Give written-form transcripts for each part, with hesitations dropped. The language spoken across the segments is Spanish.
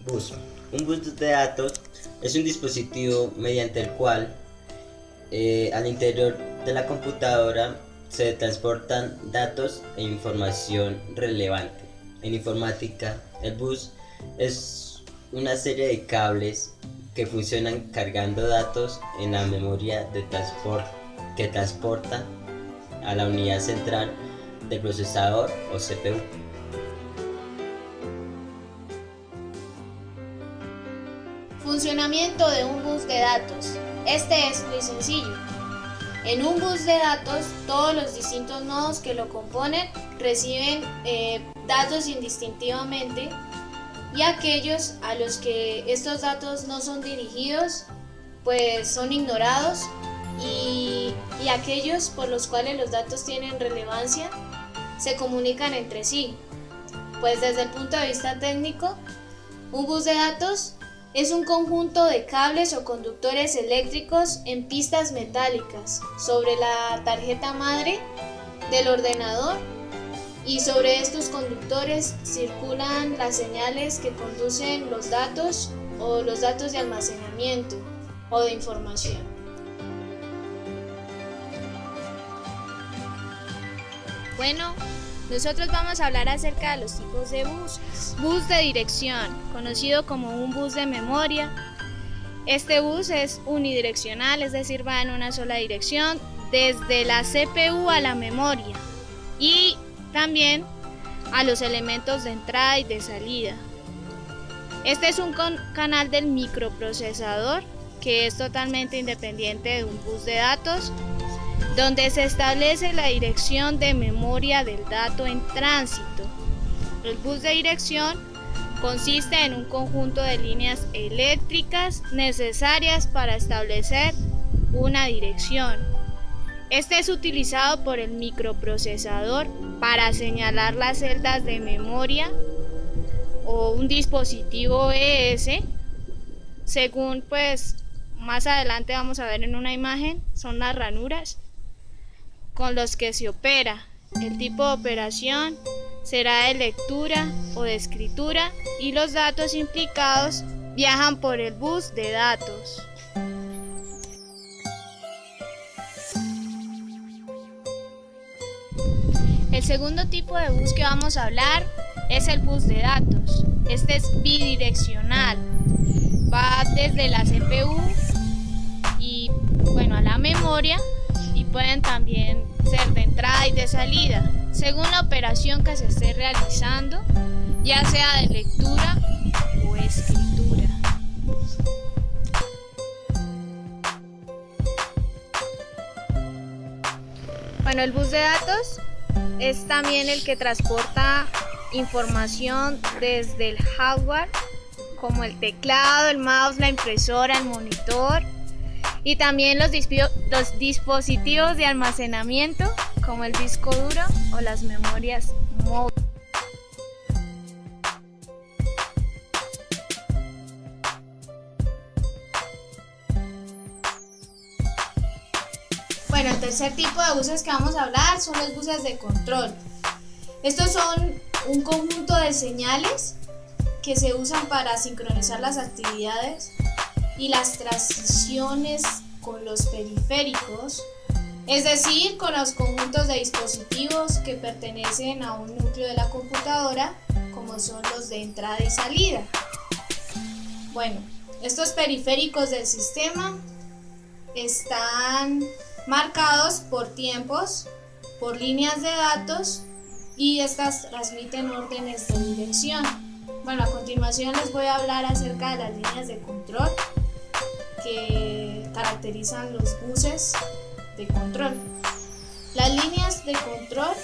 Bus. Un bus de datos es un dispositivo mediante el cual al interior de la computadora se transportan datos e información relevante. En informática, el bus es una serie de cables que funcionan cargando datos en la memoria de transporte que transporta a la unidad central del procesador o CPU. Funcionamiento de un bus de datos. Este es muy sencillo. En un bus de datos, todos los distintos nodos que lo componen reciben datos indistintivamente, y aquellos a los que estos datos no son dirigidos, pues son ignorados, y aquellos por los cuales los datos tienen relevancia se comunican entre sí. Pues desde el punto de vista técnico, un bus de datos es un conjunto de cables o conductores eléctricos en pistas metálicas sobre la tarjeta madre del ordenador, y sobre estos conductores circulan las señales que conducen los datos o los datos de almacenamiento o de información. Bueno, nosotros vamos a hablar acerca de los tipos de buses. Bus de dirección, conocido como un bus de memoria. Este bus es unidireccional, es decir, va en una sola dirección desde la CPU a la memoria y también a los elementos de entrada y de salida. Este es un canal del microprocesador que es totalmente independiente de un bus de datos, donde se establece la dirección de memoria del dato en tránsito. El bus de dirección consiste en un conjunto de líneas eléctricas necesarias para establecer una dirección. Este es utilizado por el microprocesador para señalar las celdas de memoria o un dispositivo ES, según pues más adelante vamos a ver en una imagen, son las ranuras con los que se opera. El tipo de operación será de lectura o de escritura, y los datos implicados viajan por el bus de datos. El segundo tipo de bus que vamos a hablar es el bus de datos. Este es bidireccional. Va desde la CPU y a la memoria, y pueden también ser de entrada y de salida, según la operación que se esté realizando, ya sea de lectura o escritura. El bus de datos es también el que transporta información desde el hardware, como el teclado, el mouse, la impresora, el monitor, y también los dispositivos de almacenamiento, como el disco duro o las memorias móviles. El tercer tipo de buses que vamos a hablar son los buses de control. Estos son un conjunto de señales que se usan para sincronizar las actividades y las transiciones con los periféricos, es decir, con los conjuntos de dispositivos que pertenecen a un núcleo de la computadora, como son los de entrada y salida. Estos periféricos del sistema están marcados por tiempos, por líneas de datos, y estas transmiten órdenes de dirección. A continuación les voy a hablar acerca de las líneas de control que caracterizan los buses de control. Las líneas de control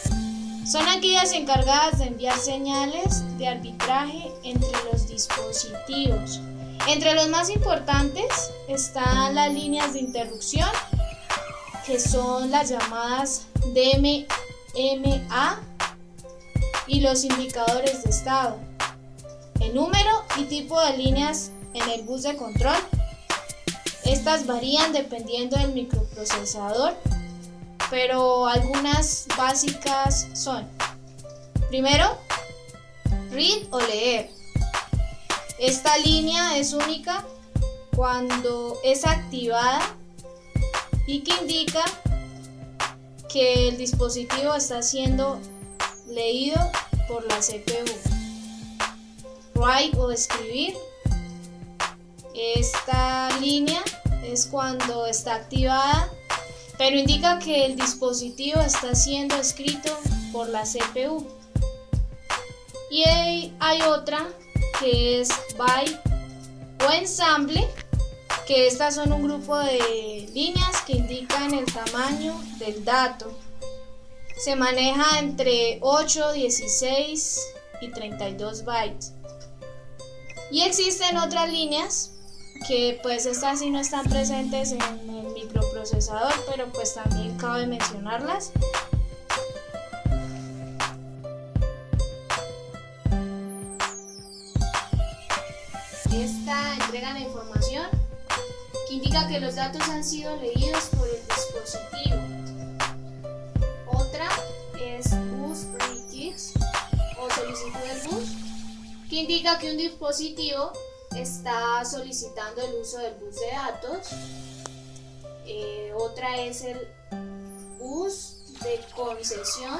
son aquellas encargadas de enviar señales de arbitraje entre los dispositivos. Entre los más importantes están las líneas de interrupción, que son las llamadas DMA, y los indicadores de estado. El número y tipo de líneas en el bus de control, estas varían dependiendo del microprocesador, pero algunas básicas son: primero, read o leer. Esta línea es única cuando es activada y que indica que el dispositivo está siendo leído por la CPU. Write o escribir. Esta línea es cuando está activada, pero indica que el dispositivo está siendo escrito por la CPU. Y hay otra que es byte o ensamble, que estas son un grupo de líneas que indican el tamaño del dato. Se maneja entre 8, 16 y 32 bytes. Y existen otras líneas que pues estas sí no están presentes en el microprocesador, pero pues también cabe mencionarlas. Esta entrega la información que indica que los datos han sido leídos por el dispositivo. Otra es bus request o solicitud del bus, que indica que un dispositivo está solicitando el uso del bus de datos. Otra es el bus de concesión,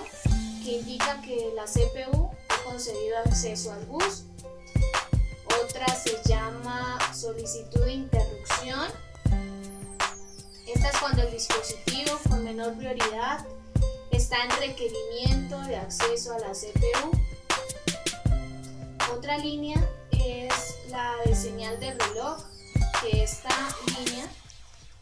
que indica que la CPU ha concedido acceso al bus. Otra se llama solicitud de interrupción. Esta es cuando el dispositivo con menor prioridad está en requerimiento de acceso a la CPU. Otra línea es la de señal de reloj, que esta línea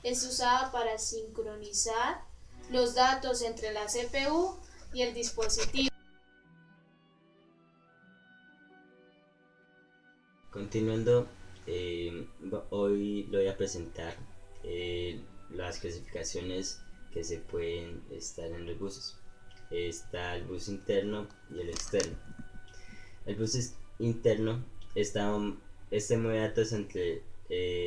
es usada para sincronizar los datos entre la CPU y el dispositivo. Continuando, hoy le voy a presentar las clasificaciones que se pueden estar en los buses. Está el bus interno y el externo. El bus interno mueve datos entre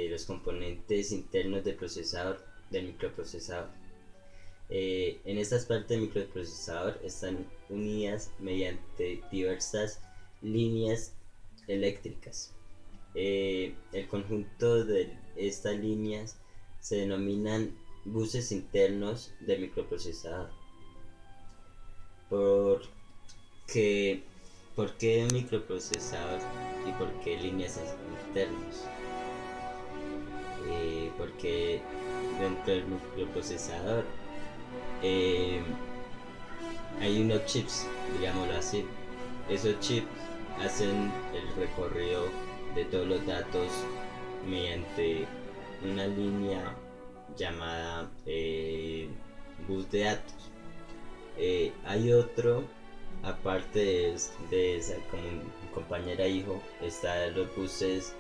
los componentes internos del microprocesador. En estas partes del microprocesador están unidas mediante diversas líneas eléctricas. El conjunto de estas líneas se denominan buses internos del microprocesador. ¿Por qué microprocesador y por qué líneas internos? Porque dentro del microprocesador hay unos chips, digámoslo así. Esos chips hacen el recorrido de todos los datos mediante una línea llamada bus de datos. Hay otro, aparte de esa, como compañera hijo, están los buses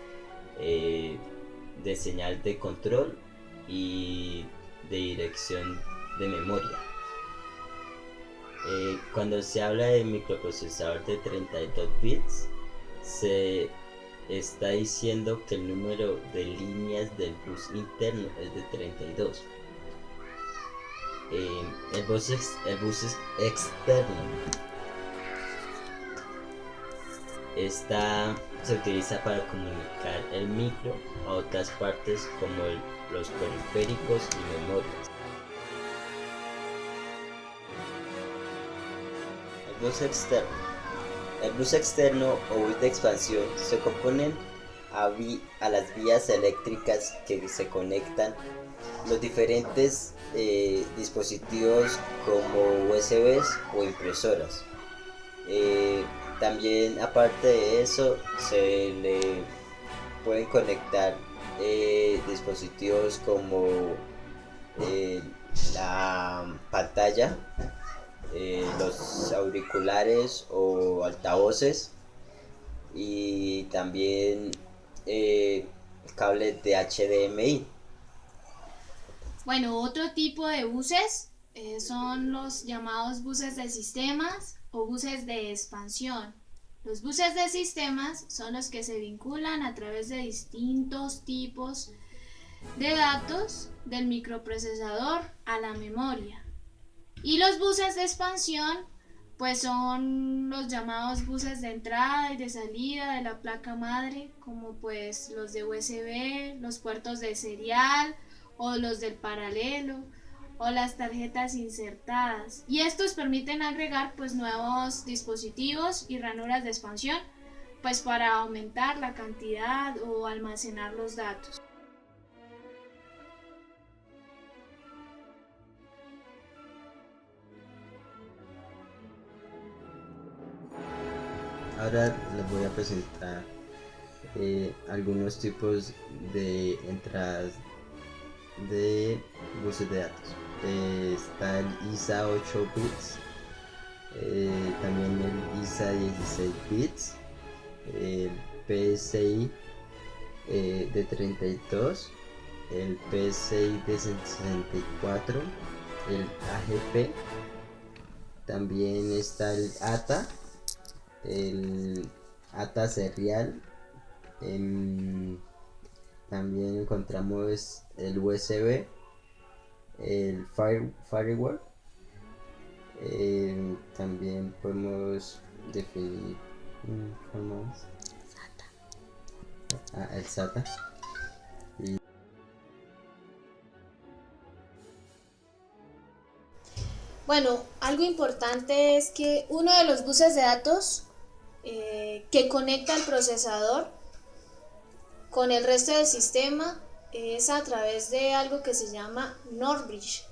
de señal de control y de dirección de memoria. Cuando se habla de microprocesador de 32 bits, se está diciendo que el número de líneas del bus interno es de 32. El bus externo se utiliza para comunicar el micro a otras partes como los periféricos y memorias. El bus externo o bus de expansión se componen a las vías eléctricas que se conectan los diferentes dispositivos como USBs o impresoras. También, aparte de eso, se le pueden conectar dispositivos como la pantalla, los auriculares o altavoces, y también cables de HDMI. Bueno, otro tipo de buses son los llamados buses de sistemas o buses de expansión. Los buses de sistemas son los que se vinculan a través de distintos tipos de datos del microprocesador a la memoria. Y los buses de expansión pues son los llamados buses de entrada y de salida de la placa madre, como pues los de USB, los puertos de serial o los del paralelo o las tarjetas insertadas. Y estos permiten agregar pues nuevos dispositivos y ranuras de expansión, pues para aumentar la cantidad o almacenar los datos. Ahora les voy a presentar algunos tipos de entradas de buses de datos. Está el ISA 8 bits, también el ISA 16 bits, el PSI de 32, el PSI de 64, el AGP, también está el ATA, el ATA serial, también encontramos el USB, el firewall, también podemos definir el SATA. Bueno, algo importante es que uno de los buses de datos que conecta el procesador con el resto del sistema es a través de algo que se llama NOR bridge,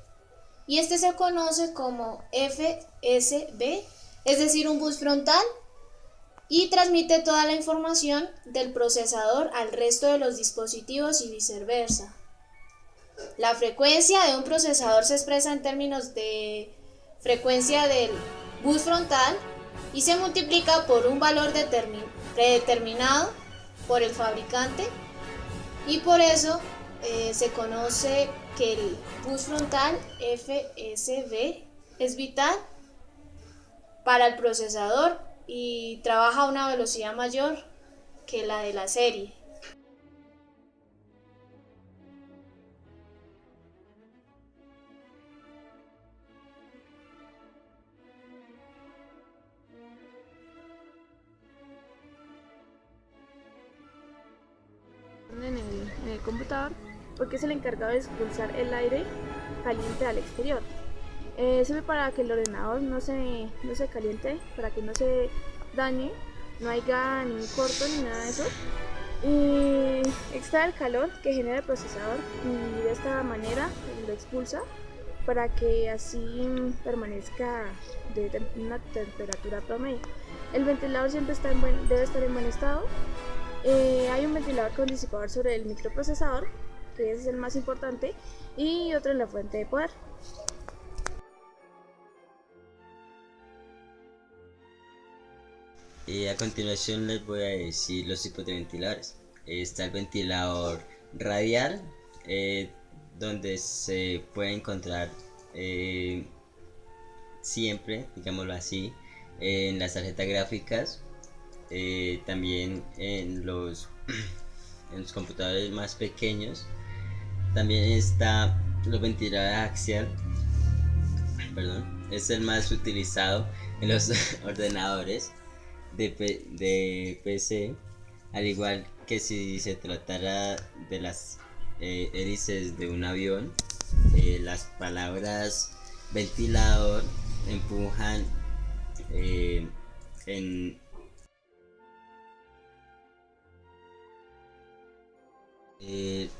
y este se conoce como FSB, es decir, un bus frontal, y transmite toda la información del procesador al resto de los dispositivos y viceversa. La frecuencia de un procesador se expresa en términos de frecuencia del bus frontal y se multiplica por un valor predeterminado por el fabricante, y por eso se conoce que el bus frontal FSB es vital para el procesador y trabaja a una velocidad mayor que la de la serie. En el computador, porque es el encargado de expulsar el aire caliente al exterior. Sirve para que el ordenador no se caliente, para que no se dañe, no haya ningún corto ni nada de eso. Y extrae el calor que genera el procesador y de esta manera lo expulsa para que así permanezca de una temperatura promedio. El ventilador siempre debe estar en buen estado. Hay un ventilador con disipador sobre el microprocesador, que ese es el más importante, y otro en la fuente de poder. A continuación les voy a decir los tipos de ventiladores. Está el ventilador radial, donde se puede encontrar siempre, digámoslo así, en las tarjetas gráficas, también en los computadores más pequeños. También está los ventiladores axial, es el más utilizado en los ordenadores de PC, al igual que si se tratara de las hélices de un avión. Las palabras ventilador empujan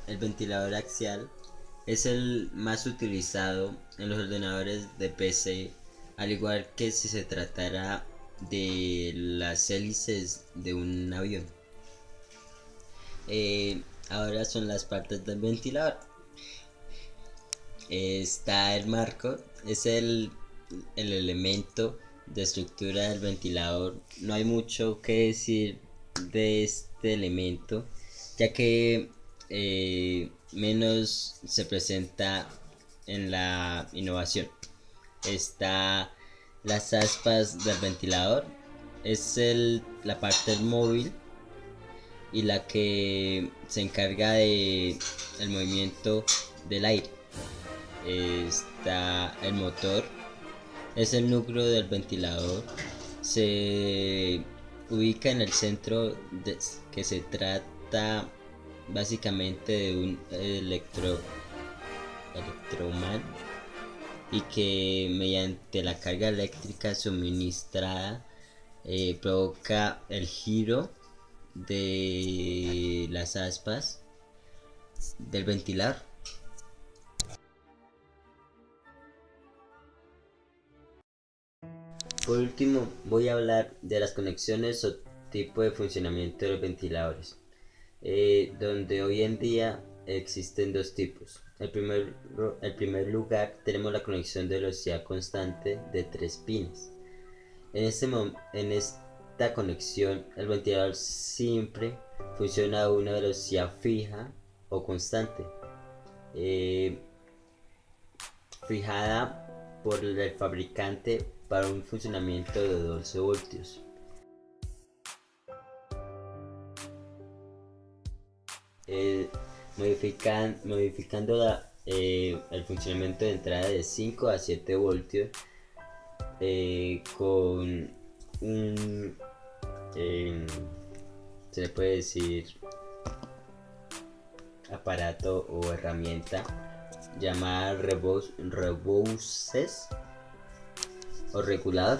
el ventilador axial es el más utilizado en los ordenadores de PC, al igual que si se tratara de las hélices de un avión. Ahora son las partes del ventilador. Está el marco, es el elemento de estructura del ventilador. No hay mucho que decir de este elemento, ya que menos se presenta en la innovación. Está las aspas del ventilador, es la parte móvil y la que se encarga de el movimiento del aire. Está el motor, es el núcleo del ventilador. Se ubica en el centro, que se trata básicamente de un electroimán, y que mediante la carga eléctrica suministrada provoca el giro de las aspas del ventilador. Por último, voy a hablar de las conexiones o tipo de funcionamiento de los ventiladores, donde hoy en día existen dos tipos. En primer lugar tenemos la conexión de velocidad constante de 3 pines. En esta conexión el ventilador siempre funciona a una velocidad fija o constante, fijada por el fabricante para un funcionamiento de 12 voltios. Modificando el funcionamiento de entrada de 5 a 7 voltios con un, se le puede decir, aparato o herramienta llamada reboses o regulador.